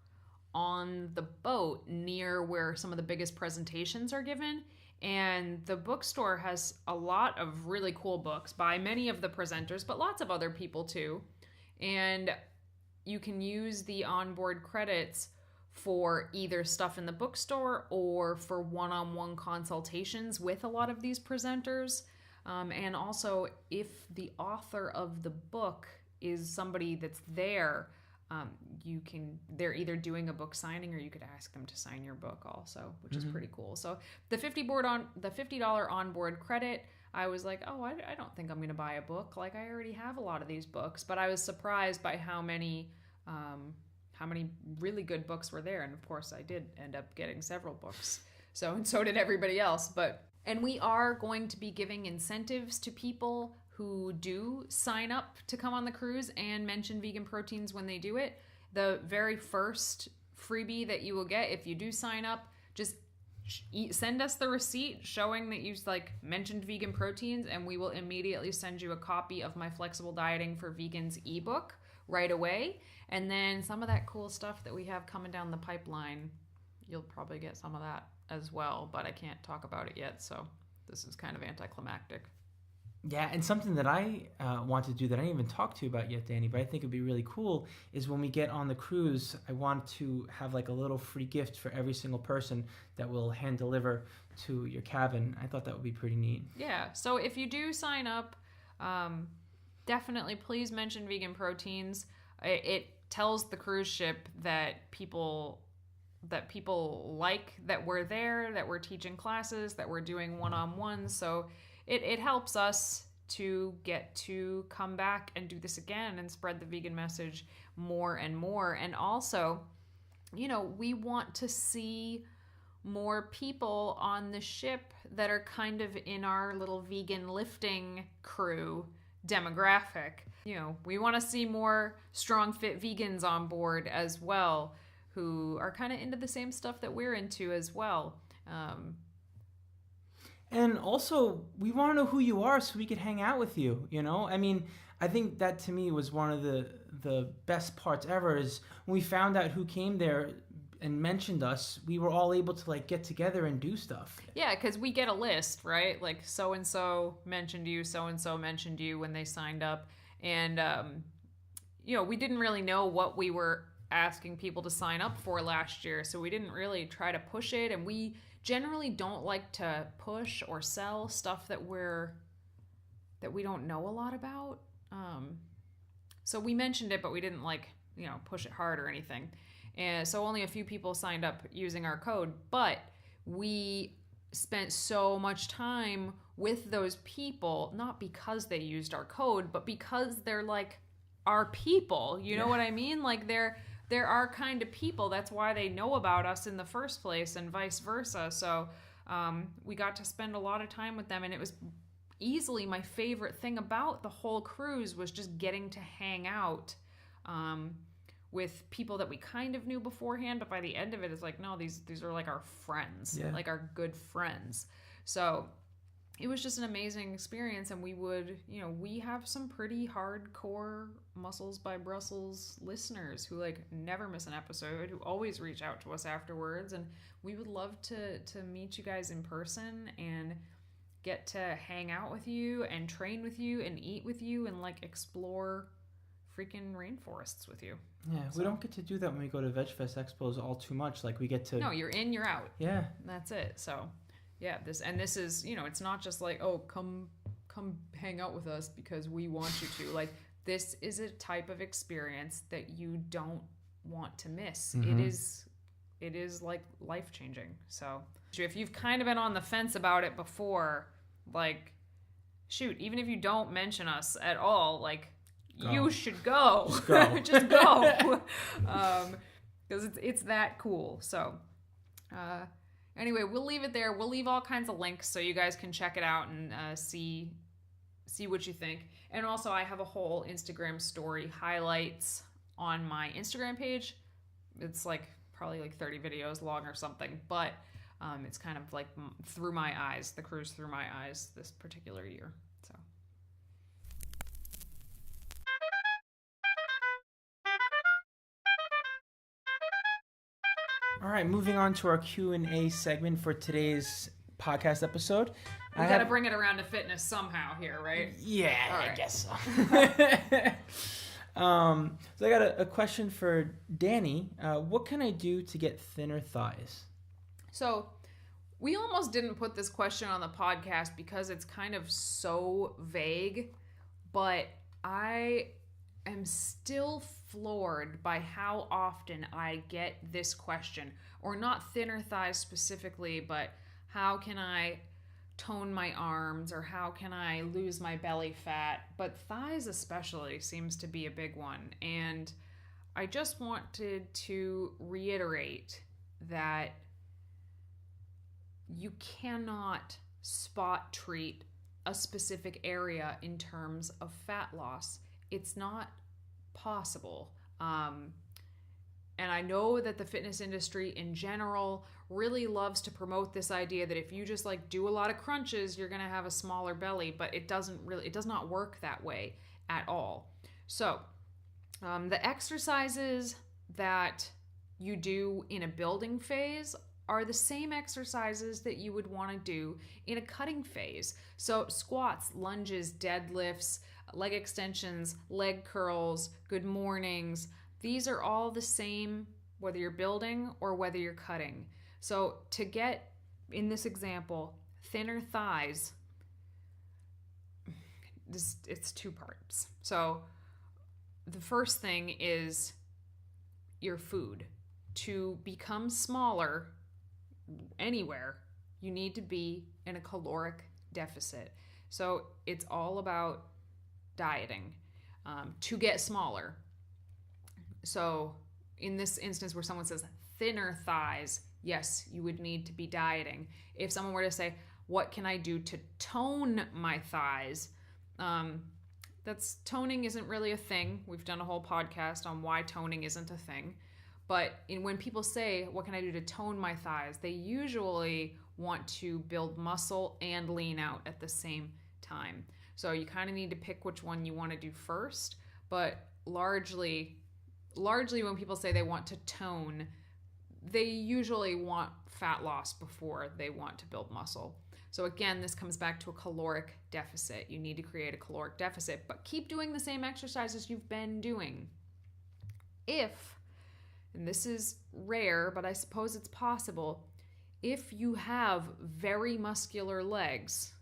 on the boat near where some of the biggest presentations are given. And the bookstore has a lot of really cool books by many of the presenters, but lots of other people too. And you can use the onboard credits for either stuff in the bookstore or for one-on-one consultations with a lot of these presenters. And also, if the author of the book is somebody that's there, they're either doing a book signing or you could ask them to sign your book also, which is pretty cool. So the $50 onboard credit, I was like, oh, I don't think I'm going to buy a book. Like, I already have a lot of these books, but I was surprised by how many really good books were there. And of course I did end up getting several books. And so did everybody else. And we are going to be giving incentives to people who do sign up to come on the cruise and mention vegan proteins when they do it. The very first freebie that you will get if you do sign up, just send us the receipt showing that you mentioned vegan proteins, and we will immediately send you a copy of my Flexible Dieting for Vegans ebook right away. And then some of that cool stuff that we have coming down the pipeline, you'll probably get some of that as well, but I can't talk about it yet, so this is kind of anticlimactic. Yeah, and something that I want to do that I didn't even talk to you about yet, Danny, but I think it'd be really cool is when we get on the cruise, I want to have like a little free gift for every single person that will hand deliver to your cabin. I thought that would be pretty neat. Yeah, so if you do sign up, definitely please mention vegan proteins. It tells the cruise ship that people like that we're there, that we're teaching classes, that we're doing one-on-ones. So it helps us to get to come back and do this again and spread the vegan message more and more. And also, we want to see more people on the ship that are kind of in our little vegan lifting crew demographic. We want to see more strong, fit vegans on board as well, who are kind of into the same stuff that we're into as well. And also, we want to know who you are so we could hang out with you, I mean, I think that to me was one of the best parts ever is when we found out who came there and mentioned us, we were all able to get together and do stuff. Yeah, because we get a list, right? Like so-and-so mentioned you, so-and-so mentioned you when they signed up. And, we didn't really know what we were asking people to sign up for last year, so we didn't really try to push it, and we generally don't like to push or sell stuff that we don't know a lot about. So we mentioned it, but we didn't push it hard or anything. And so only a few people signed up using our code, but we spent so much time with those people, not because they used our code, but because they're our people. You know what I mean? They're our kind of people. That's why they know about us in the first place, and vice versa. So we got to spend a lot of time with them, and it was easily my favorite thing about the whole cruise was just getting to hang out with people that we kind of knew beforehand, but by the end of it, it's no, these are our friends, our good friends. So it was just an amazing experience, and we would, we have some pretty hardcore Muscles by Brussels listeners who never miss an episode, who always reach out to us afterwards, and we would love to meet you guys in person and get to hang out with you and train with you and eat with you and explore freaking rainforests with you. Yeah, so we don't get to do that when we go to VegFest Expos all too much. We get to... No, you're in, you're out. Yeah. That's it. So, yeah, this is, it's not just oh, come hang out with us because we want you to. This is a type of experience that you don't want to miss. Mm-hmm. It is life-changing. So, if you've kind of been on the fence about it before, shoot, even if you don't mention us at all, go. You should go. Just go. Just go. Because it's that cool. So, anyway, we'll leave it there. We'll leave all kinds of links so you guys can check it out and see what you think. And also, I have a whole Instagram story highlights on my Instagram page. It's probably 30 videos long or something, but it's kind of through my eyes, the cruise through my eyes this particular year. So. All right, moving on to our Q&A segment for today's podcast episode. We got to bring it around to fitness somehow here, right? Yeah, right. I guess so. So I got a question for Danny. What can I do to get thinner thighs? So we almost didn't put this question on the podcast because it's kind of so vague, but I am still floored by how often I get this question, or not thinner thighs specifically, but how can I tone my arms, or how can I lose my belly fat? But thighs especially seems to be a big one. And I just wanted to reiterate that you cannot spot treat a specific area in terms of fat loss. It's not possible. And I know that the fitness industry in general really loves to promote this idea that if you just like do a lot of crunches, you're going to have a smaller belly, but it does not work that way at all. So the exercises that you do in a building phase are the same exercises that you would want to do in a cutting phase. So squats, lunges, deadlifts, leg extensions, leg curls, good mornings, these are all the same whether you're building or whether you're cutting. So to get, in this example, thinner thighs, it's two parts. So the first thing is your food. To become smaller anywhere, you need to be in a caloric deficit. So it's all about dieting to get smaller. So in this instance where someone says thinner thighs, yes, you would need to be dieting. If someone were to say, what can I do to tone my thighs? Toning isn't really a thing. We've done a whole podcast on why toning isn't a thing. But when people say, what can I do to tone my thighs? They usually want to build muscle and lean out at the same time. So you kind of need to pick which one you want to do first. But largely when people say they want to tone, they usually want fat loss before they want to build muscle. So again, this comes back to a caloric deficit. You need to create a caloric deficit, but keep doing the same exercises you've been doing. If, and this is rare, but I suppose it's possible, if you have very muscular legs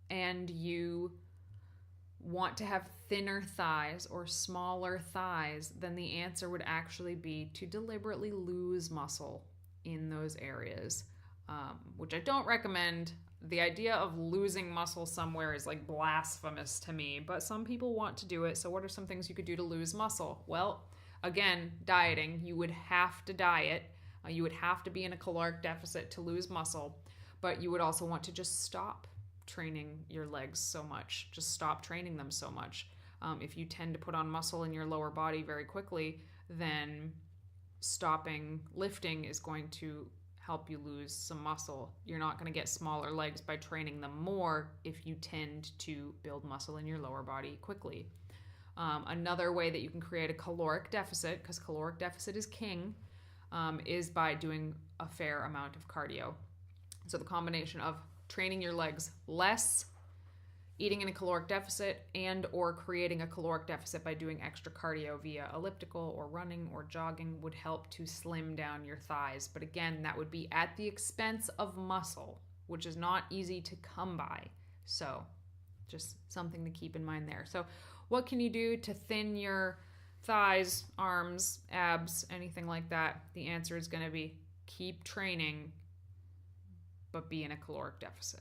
and you want to have thinner thighs or smaller thighs, then the answer would actually be to deliberately lose muscle in those areas, which I don't recommend. The idea of losing muscle somewhere is like blasphemous to me, but some people want to do it. So what are some things you could do to lose muscle? Well, again, dieting. You would have to diet. You would have to be in a caloric deficit to lose muscle, but you would also want to just stop training your legs so much. Just stop training them so much. If you tend to put on muscle in your lower body very quickly, then stopping lifting is going to help you lose some muscle. You're not going to get smaller legs by training them more if you tend to build muscle in your lower body quickly. Another way that you can create a caloric deficit, because caloric deficit is king, is by doing a fair amount of cardio. So the combination of training your legs less, eating in a caloric deficit, and or creating a caloric deficit by doing extra cardio via elliptical or running or jogging would help to slim down your thighs. But again, that would be at the expense of muscle, which is not easy to come by. So just something to keep in mind there. So what can you do to thin your thighs, arms, abs, anything like that? The answer is going to be keep training, but be in a caloric deficit.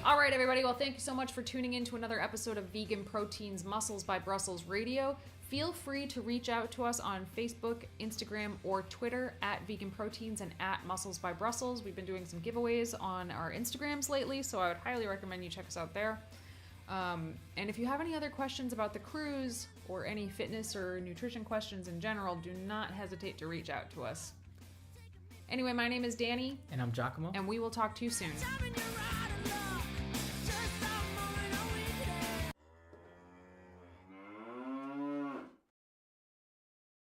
All right, everybody. Well, thank you so much for tuning in to another episode of Vegan Proteins Muscles by Brussels Radio. Feel free to reach out to us on Facebook, Instagram, or Twitter at Vegan Proteins and at Muscles by Brussels. We've been doing some giveaways on our Instagrams lately, so I would highly recommend you check us out there. And if you have any other questions about the cruise or any fitness or nutrition questions in general, do not hesitate to reach out to us. Anyway, my name is Danny. And I'm Giacomo. And we will talk to you soon.